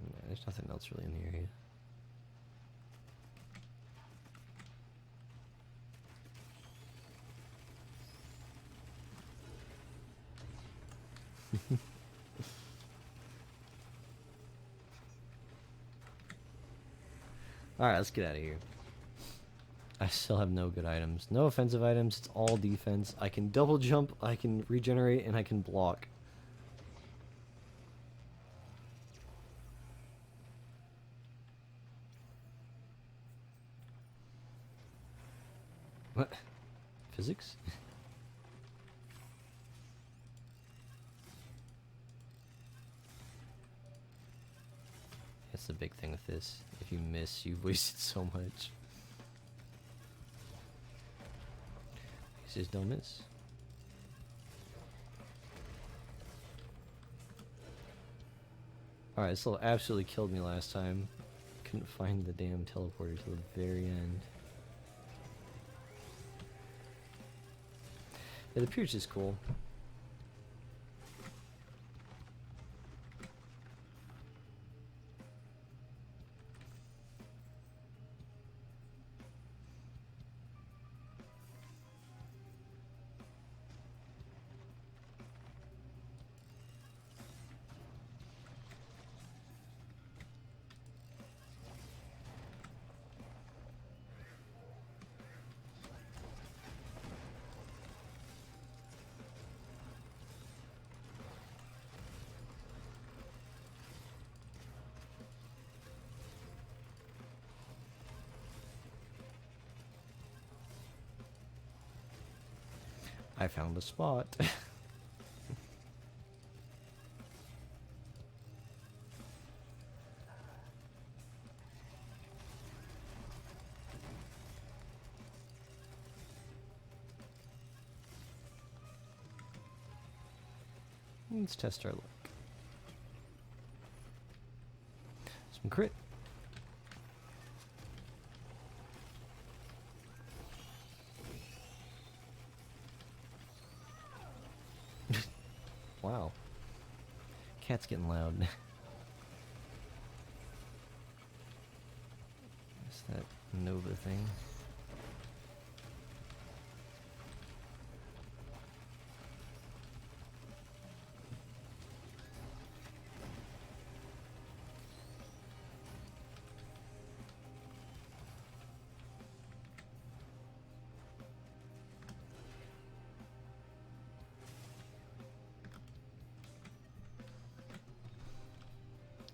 Yeah, there's nothing else really in the area. Alright, let's get out of here. I still have no good items. No offensive items, it's all defense. I can double jump, I can regenerate, and I can block. What? Physics? That's the big thing with this. If you miss, you've wasted so much. Just don't miss. Alright, this little absolutely killed me last time. Couldn't find the damn teleporter till the very end. Yeah, the Pierce is cool. I found a spot. Let's test our luck. Some crit. Wow. Cat's getting loud. What's that Nova thing?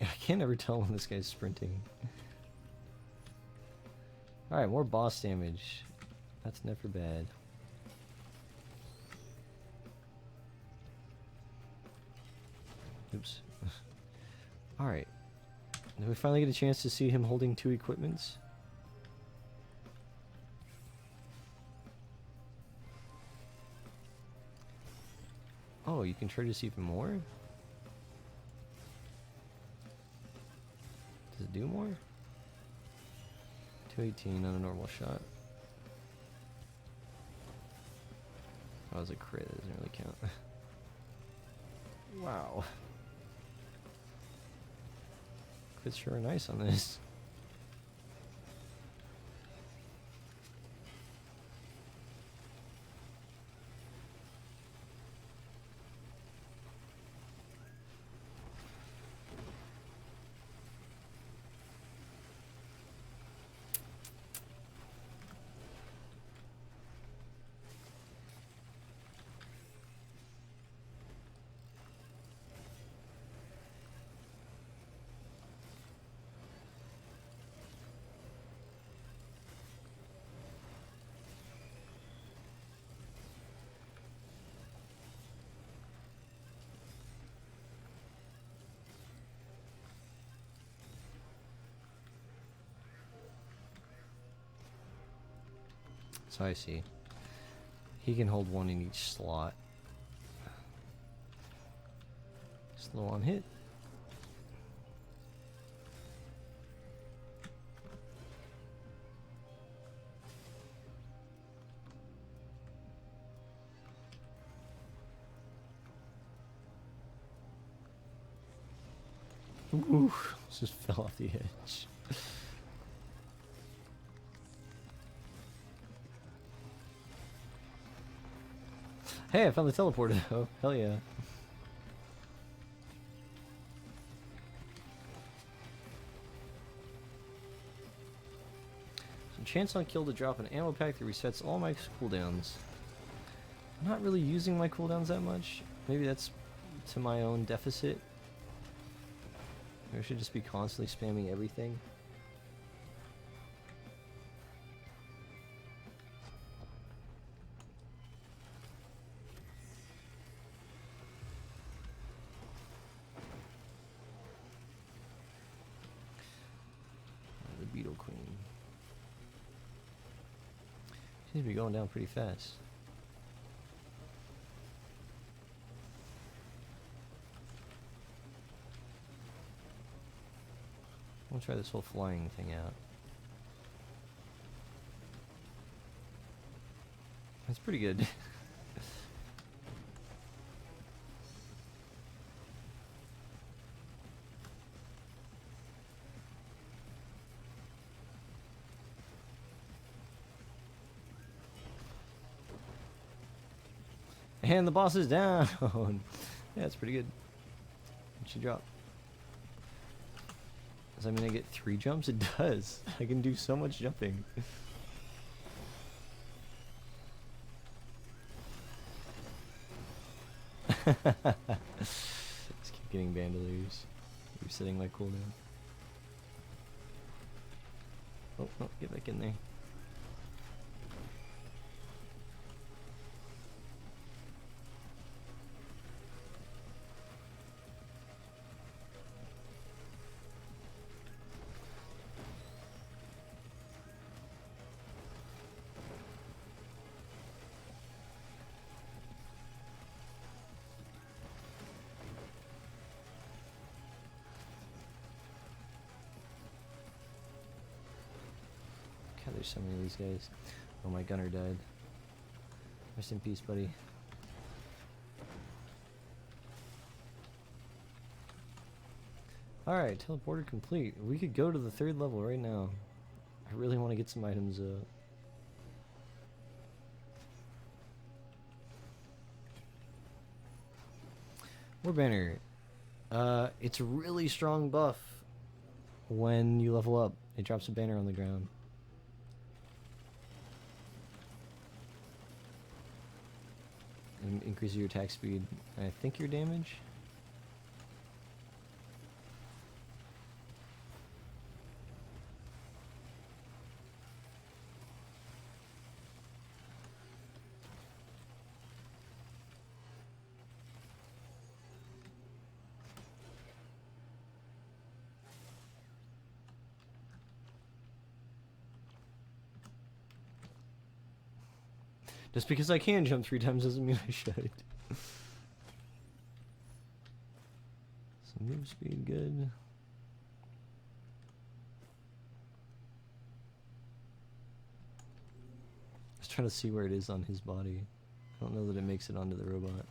I can't ever tell when this guy's sprinting. Alright, more boss damage. That's never bad. Oops. Alright. Did we finally get a chance to see him holding 2 equipments? Oh, you can try to see even more? Does it do more? 218 on a normal shot. Oh, it was a crit, that doesn't really count. Wow. Crits sure are nice on this. So I see. He can hold 1 in each slot. Slow on hit. Ooh, just fell off the edge. Hey, I found the teleporter. Oh, hell yeah. So chance on kill to drop an ammo pack that resets all my cooldowns. I'm not really using my cooldowns that much. Maybe that's to my own deficit. Maybe I should just be constantly spamming everything. Beetle Queen. Seems to be going down pretty fast. I'll try this whole flying thing out. That's pretty good. And the boss is down. Yeah, that's pretty good. What should drop? Does that mean I get 3 jumps? It does. I can do so much jumping. Just keep getting bandoliers. Resetting my cooldown. Oh, no, get back in there. there's so many of these guys. Oh, my gunner died. Rest in peace, buddy. Alright, teleporter complete. We could go to the 3rd level right now. I really want to get some items up. War banner. It's a really strong buff when you level up. It drops a banner on the ground. And increases your attack speed. And I think your damage. Just because I can jump 3 times doesn't mean I should. Some move speed, good. I was trying to see where it is on his body. I don't know that it makes it onto the robot.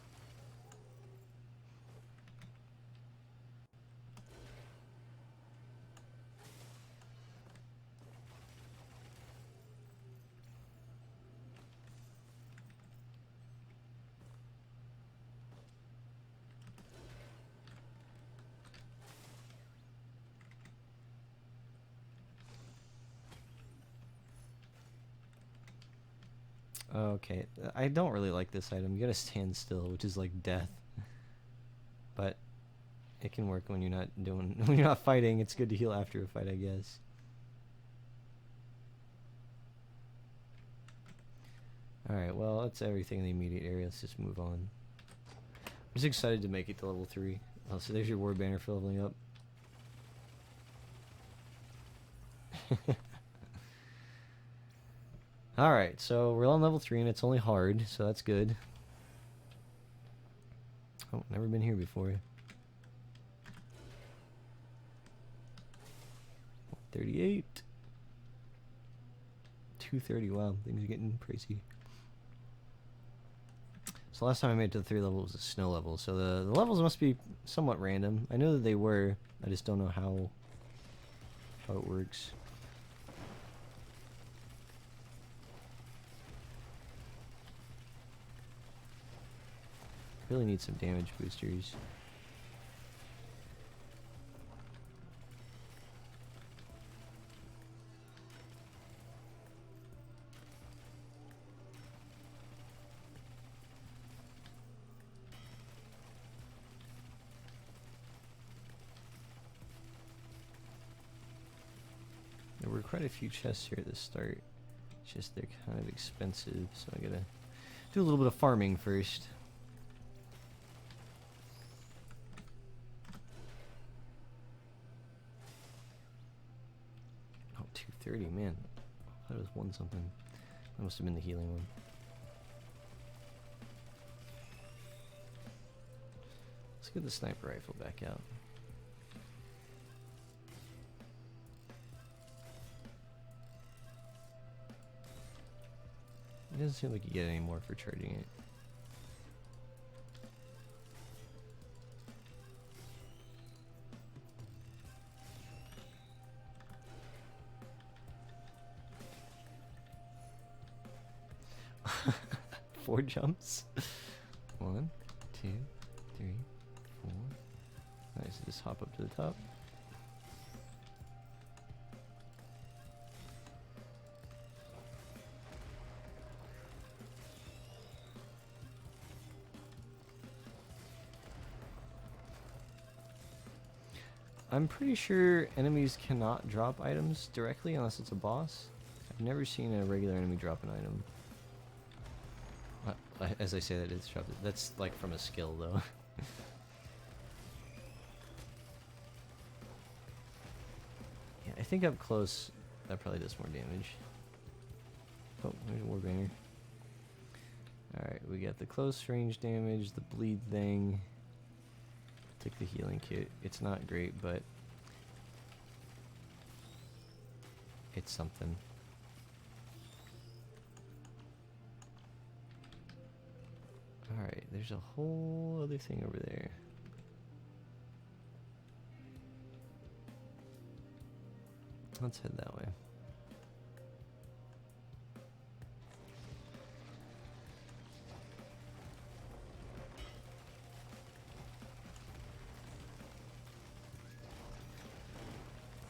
Okay, I don't really like this item. You gotta stand still, which is like death. But it can work when you're not doing when you're not fighting. It's good to heal after a fight, I guess. Alright, well, that's everything in the immediate area. Let's just move on. I'm just excited to make it to level 3. Oh, so there's your war banner for leveling up. Alright, so we're on level 3 and it's only hard, so that's good. Oh, never been here before. 38. 230, wow, things are getting crazy. So last time I made it to the 3 level was a snow level, so the levels must be somewhat random. I know that they were, I just don't know how it works. Really need some damage boosters. There were quite a few chests here at the start. It's just they're kind of expensive, so I gotta do a little bit of farming first. Oh, 230, man. That was one something. That must have been the healing one. Let's get the sniper rifle back out. It doesn't seem like you get any more for charging it. Four jumps. 1, 2, 3, 4. Nice, just hop up to the top. I'm pretty sure enemies cannot drop items directly unless it's a boss. I've never seen a regular enemy drop an item. As I say that, it's dropped. That's like from a skill though. Yeah, I think up close that probably does more damage. Oh, there's a war banner. Alright, we got the close range damage, the bleed thing. Took the healing kit. It's not great, but it's something. Alright, there's a whole other thing over there. Let's head that way.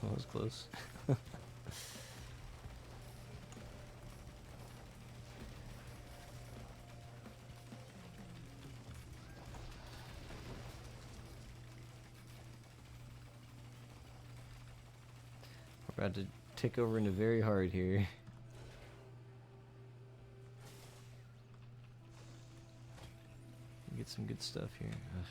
Oh, that was close. We're about to tick over into very hard here. Get some good stuff here. Ugh.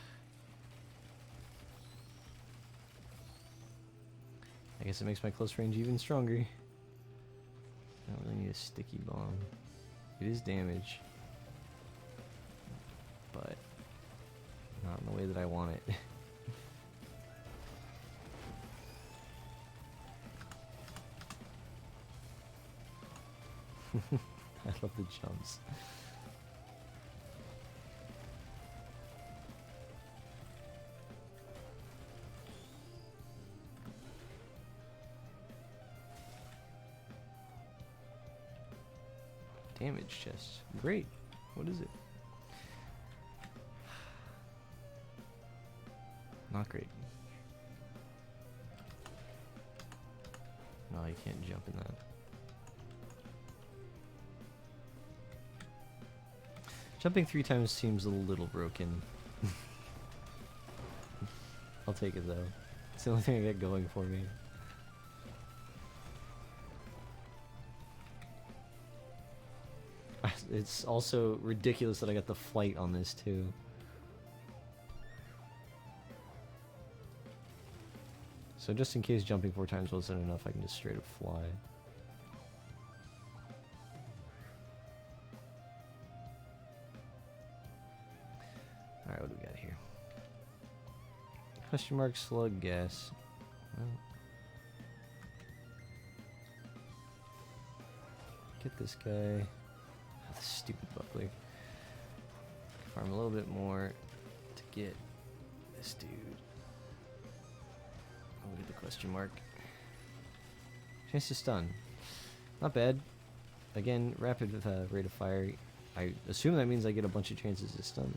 I guess it makes my close range even stronger. I don't really need a sticky bomb. It is damage, but not in the way that I want it. I love the jumps. Damage chest. Great. What is it? Not great. No, you can't jump in that. Jumping 3 times seems a little broken. I'll take it though. It's the only thing I got going for me. It's also ridiculous that I got the flight on this too. So just in case jumping 4 times wasn't enough, I can just straight up fly. Alright, what do we got here? Question mark slug gas. Well, get this guy. Oh, this stupid buckler. Farm a little bit more to get this dude. Oh, look at the question mark. Chance to stun. Not bad. Again, rapid rate of fire. I assume that means I get a bunch of chances to stun.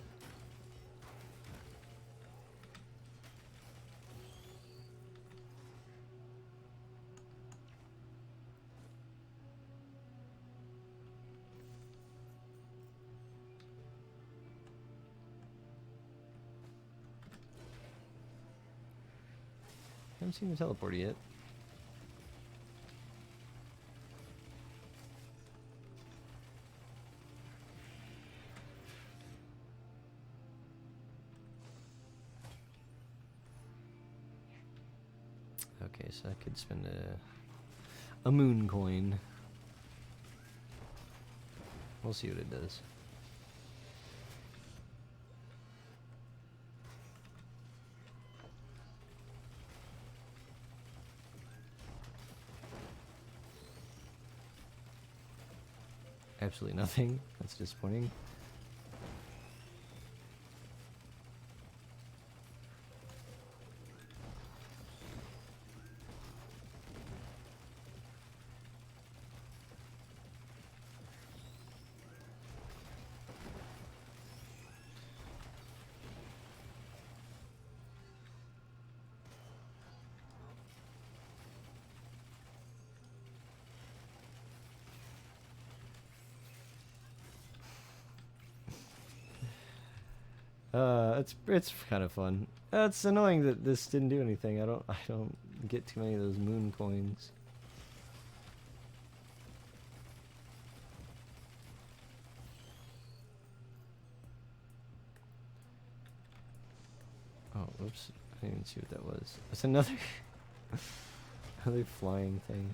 Haven't seen the teleport yet. Okay, so I could spend a moon coin. We'll see what it does. Absolutely nothing. That's disappointing. It's kind of fun. It's annoying that this didn't do anything. I don't get too many of those moon coins. Oh, whoops. I didn't even see what that was. It's another another flying thing.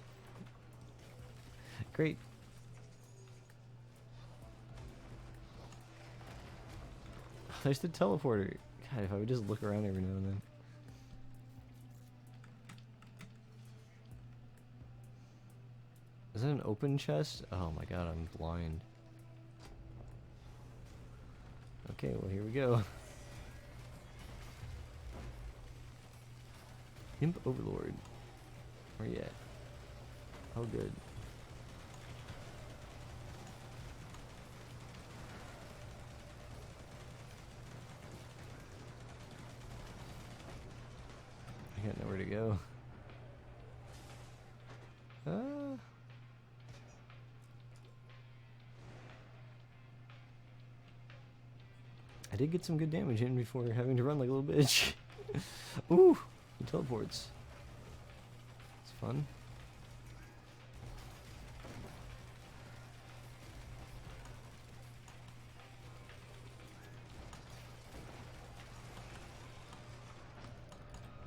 Great. There's the teleporter. God, if I would just look around every now and then. Is that an open chest? Oh my god, I'm blind. Okay, well, here we go. Imp Overlord. Where you at? Oh, good. I got nowhere to go. I did get some good damage in before having to run like a little bitch. Ooh, he teleports. It's fun.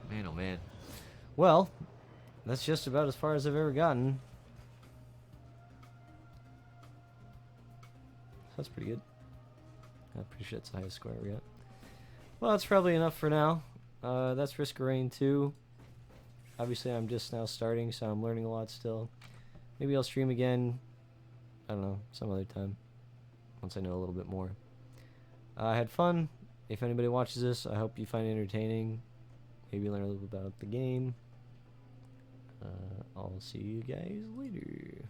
Man, oh man. Well, that's just about as far as I've ever gotten. That's pretty good. I'm pretty sure that's the highest score we got. Well, that's probably enough for now. That's Risk of Rain 2. Obviously, I'm just now starting, so I'm learning a lot still. Maybe I'll stream again, I don't know, some other time, once I know a little bit more. I had fun. If anybody watches this, I hope you find it entertaining. Maybe learn a little bit about the game. I'll see you guys later.